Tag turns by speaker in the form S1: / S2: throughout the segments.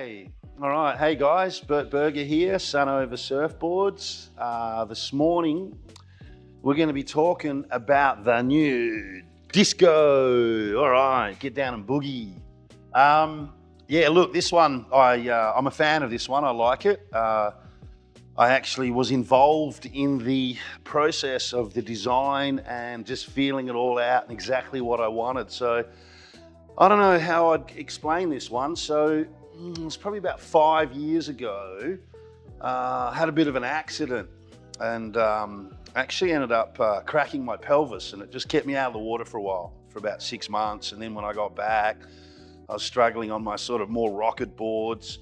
S1: Okay, all right. Hey guys, Bert here, Sunova Surfboards. This morning, we're going to be talking about the new disco. All right, get down and boogie. Yeah, look, this one, I'm a fan of this one. I like it. I actually was involved in the process of the design and just feeling it all out and exactly what I wanted. So I don't know how I'd explain this one. So it's probably about 5 years ago. I had a bit of an accident and actually ended up cracking my pelvis, and it just kept me out of the water for a while, for about 6 months. And then when I got back, I was struggling on my sort of more rocket boards.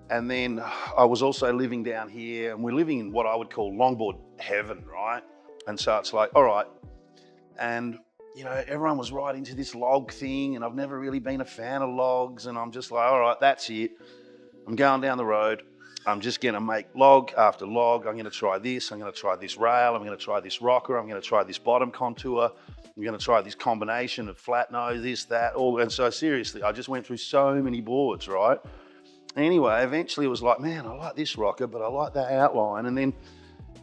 S1: And then I was also living down here, and we're living in what I would call longboard heaven, right? And so it's like, all right. And you know, everyone was right into this log thing, and I've never really been a fan of logs. And I'm just like, all right, that's it. I'm going down the road. I'm just going to make log after log. I'm going to try this. I'm going to try this rail. I'm going to try this rocker. I'm going to try this bottom contour. I'm going to try this combination of flat nose, this, that, all. And so seriously, I just went through so many boards, right? Anyway, eventually it was like, man, I like this rocker, but I like that outline. And then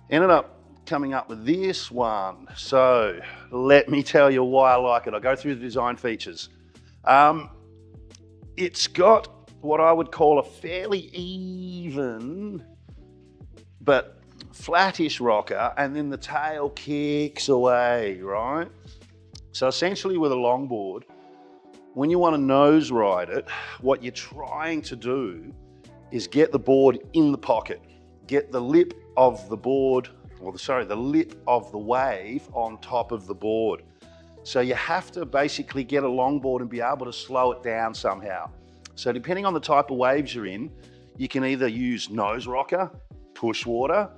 S1: ended up coming up with this one. So let me tell you why I like it. I'll go through the design features. It's got what I would call a fairly even but flattish rocker, and then the tail kicks away, right? So essentially with a longboard, when you want to nose ride it, what you're trying to do is get the board in the pocket, get the lip of the board, the lip of the wave on top of the board. So you have to basically get a longboard and be able to slow it down somehow. So depending on the type of waves you're in, you can either use nose rocker, push water,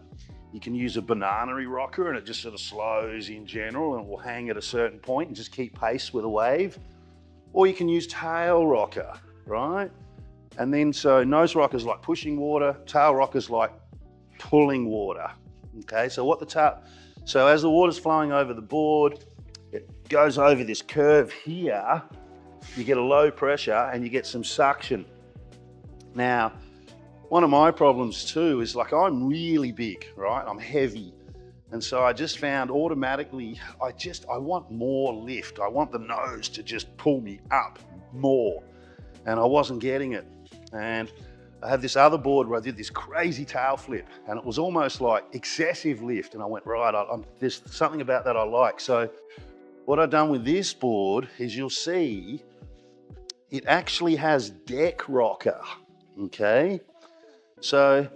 S1: you can use a banana-y rocker and it just sort of slows in general and will hang at a certain point and just keep pace with a wave. Or you can use tail rocker, right? And then so nose rocker's like pushing water, tail rocker's like pulling water. Okay, so so as the water's flowing over the board, it goes over this curve here, you get a low pressure and you get some suction. Now, one of my problems too is like I'm really big, right? I'm heavy. And so I just found automatically, I want more lift. I want the nose to just pull me up more. And I wasn't getting it. And I had this other board where I did this crazy tail flip, and it was almost like excessive lift. And I went, right, there's something about that I like. So what I've done with this board is you'll see it actually has deck rocker, okay? So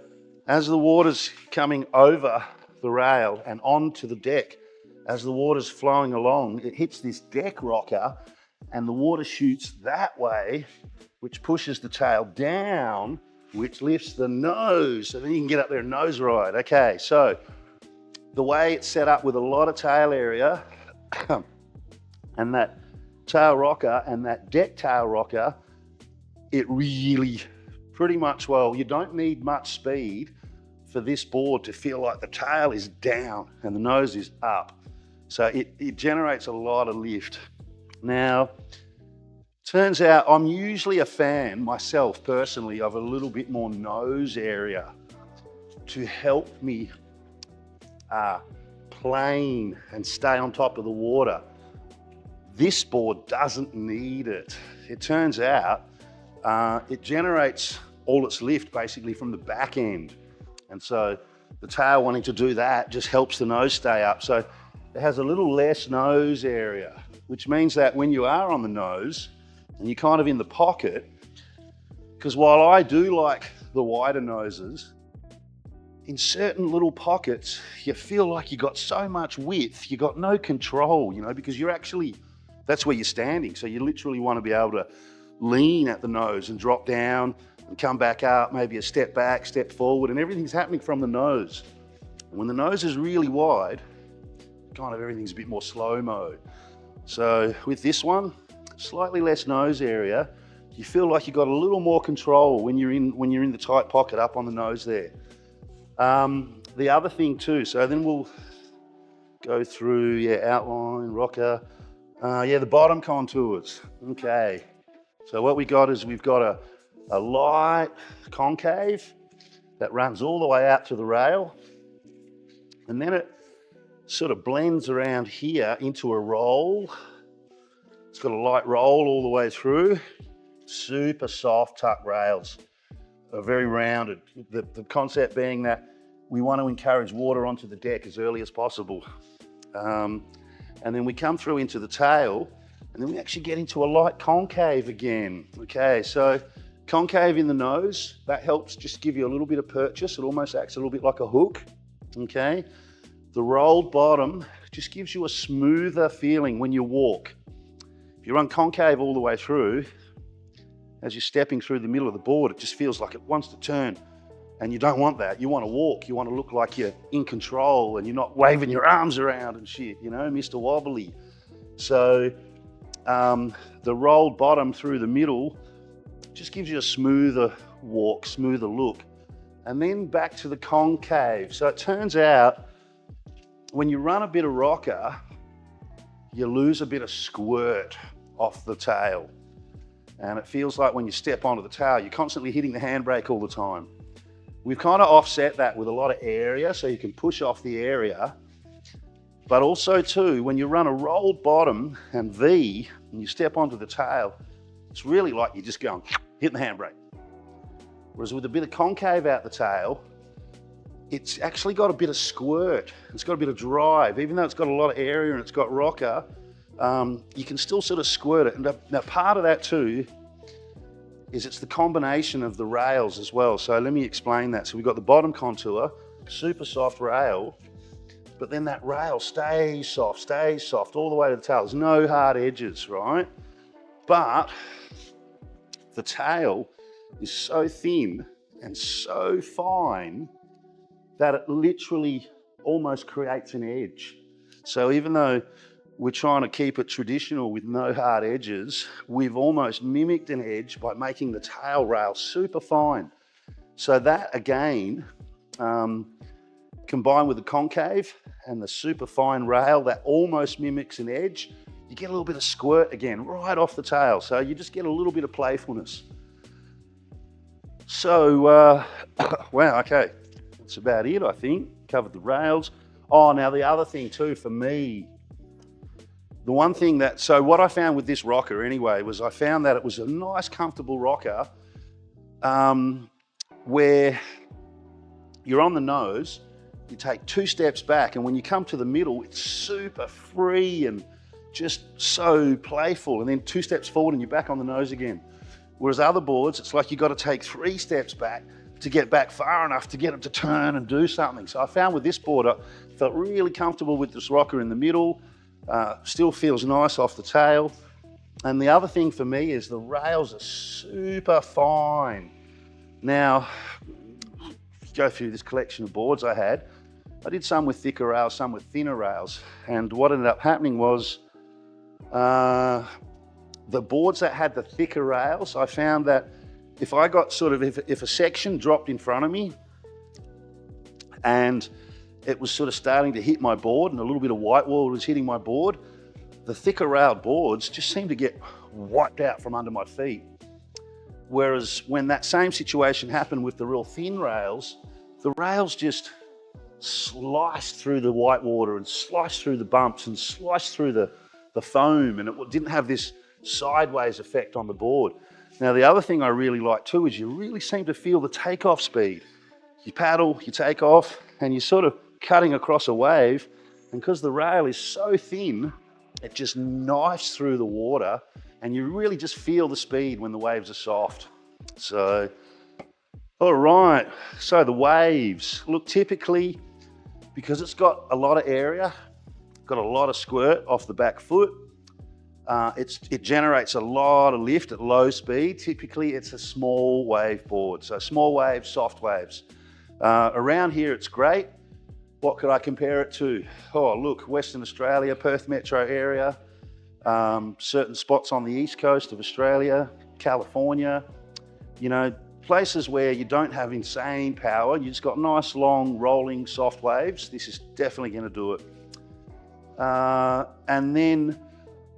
S1: as the water's coming over the rail and onto the deck, as the water's flowing along, it hits this deck rocker and the water shoots that way, which pushes the tail down, which lifts the nose. So then you can get up there and nose ride. Okay, so the way it's set up with a lot of tail area and that tail rocker and that deck tail rocker, it really pretty much, well, you don't need much speed for this board to feel like the tail is down and the nose is up. So it generates a lot of lift. Now, turns out I'm usually a fan myself personally of a little bit more nose area to help me plane and stay on top of the water. This board doesn't need it. It turns out it generates all its lift basically from the back end. And so the tail wanting to do that just helps the nose stay up. So it has a little less nose area, which means that when you are on the nose and you're kind of in the pocket, because while I do like the wider noses, in certain little pockets, you feel like you got so much width, you got no control, you know, because you're actually, that's where you're standing. So you literally want to be able to lean at the nose and drop down and come back up, maybe a step back, step forward, and everything's happening from the nose. And when the nose is really wide, kind of everything's a bit more slow-mo. So with this one, slightly less nose area, you feel like you've got a little more control when you're in the tight pocket up on the nose there. The other thing too, so then we'll go through, outline, rocker, the bottom contours. Okay, so what we got is we've got a light concave that runs all the way out to the rail. And then it sort of blends around here into a roll. It's got a light roll all the way through. Super soft tuck rails, are very rounded. The concept being that we want to encourage water onto the deck as early as possible. And then we come through into the tail, and then we actually get into a light concave again. Okay, so concave in the nose, that helps just give you a little bit of purchase. It almost acts a little bit like a hook, okay? The rolled bottom just gives you a smoother feeling when you walk. If you run concave all the way through, as you're stepping through the middle of the board, it just feels like it wants to turn, and you don't want that. You want to walk, you want to look like you're in control and you're not waving your arms around and shit, you know, Mr. Wobbly. So the rolled bottom through the middle just gives you a smoother walk, smoother look. And then back to the concave. So it turns out when you run a bit of rocker, you lose a bit of squirt off the tail. And it feels like when you step onto the tail, you're constantly hitting the handbrake all the time. We've kind of offset that with a lot of area, so you can push off the area. But also too, when you run a rolled bottom and V, and you step onto the tail, it's really like you're just going, hitting the handbrake. Whereas with a bit of concave out the tail, it's actually got a bit of squirt. It's got a bit of drive. Even though it's got a lot of area and it's got rocker, you can still sort of squirt it. And now part of that too is it's the combination of the rails as well. So let me explain that. So we've got the bottom contour, super soft rail, but then that rail stays soft all the way to the tail. There's no hard edges, right? But the tail is so thin and so fine that it literally almost creates an edge. So even though we're trying to keep it traditional with no hard edges, we've almost mimicked an edge by making the tail rail super fine. So that again, combined with the concave and the super fine rail that almost mimics an edge, you get a little bit of squirt again right off the tail. So you just get a little bit of playfulness. So, wow, okay, that's about it, I think. Covered the rails. Oh, now the other thing too for me, the one thing that, so what I found with this rocker anyway, was I found that it was a nice, comfortable rocker where you're on the nose, you take 2 steps back, and when you come to the middle, it's super free and just so playful. And then 2 steps forward and you're back on the nose again. Whereas other boards, it's like you got to take 3 steps back to get back far enough to get them to turn and do something. So I found with this board, I felt really comfortable with this rocker in the middle. Still feels nice off the tail. And the other thing for me is the rails are super fine. Now, go through this collection of boards I had. I did some with thicker rails, some with thinner rails. And what ended up happening was the boards that had the thicker rails, I found that if I got sort of, if a section dropped in front of me and it was sort of starting to hit my board and a little bit of whitewall was hitting my board, the thicker railed boards just seemed to get wiped out from under my feet. Whereas when that same situation happened with the real thin rails, the rails just sliced through the white water and sliced through the bumps and sliced through the foam, and it didn't have this sideways effect on the board. Now the other thing I really like too is you really seem to feel the takeoff speed. You paddle, you take off, and you're sort of cutting across a wave, and because the rail is so thin, it just knifes through the water, and you really just feel the speed when the waves are soft. So, all right, so the waves. Look, typically, because it's got a lot of area, got a lot of squirt off the back foot, it generates a lot of lift at low speed. Typically, it's a small wave board. So small waves, soft waves. Around here, it's great. What could I compare it to? Oh, look, Western Australia, Perth metro area, certain spots on the east coast of Australia, California, you know, places where you don't have insane power, you just got nice, long, rolling, soft waves. This is definitely gonna do it. And then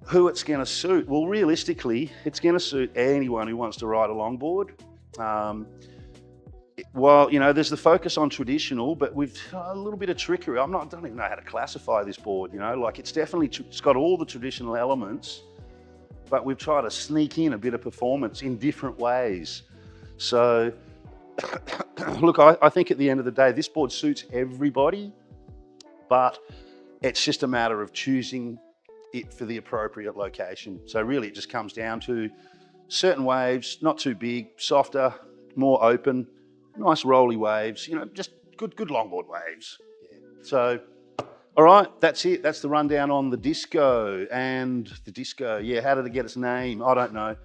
S1: who it's gonna suit? Well, realistically, it's gonna suit anyone who wants to ride a longboard. Well, there's the focus on traditional, but we've a little bit of trickery. I don't even know how to classify this board, like it's definitely, it's got all the traditional elements, but we've tried to sneak in a bit of performance in different ways. So, look, I think at the end of the day, this board suits everybody, but it's just a matter of choosing it for the appropriate location. So really it just comes down to certain waves, not too big, softer, more open, nice rolly waves, just good longboard waves. Yeah. So, all right, that's it. That's the rundown on the Disco. And the Disco, yeah, how did it get its name? I don't know.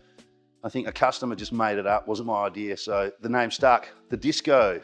S1: I think a customer just made it up. Wasn't my idea. So the name stuck, the Disco.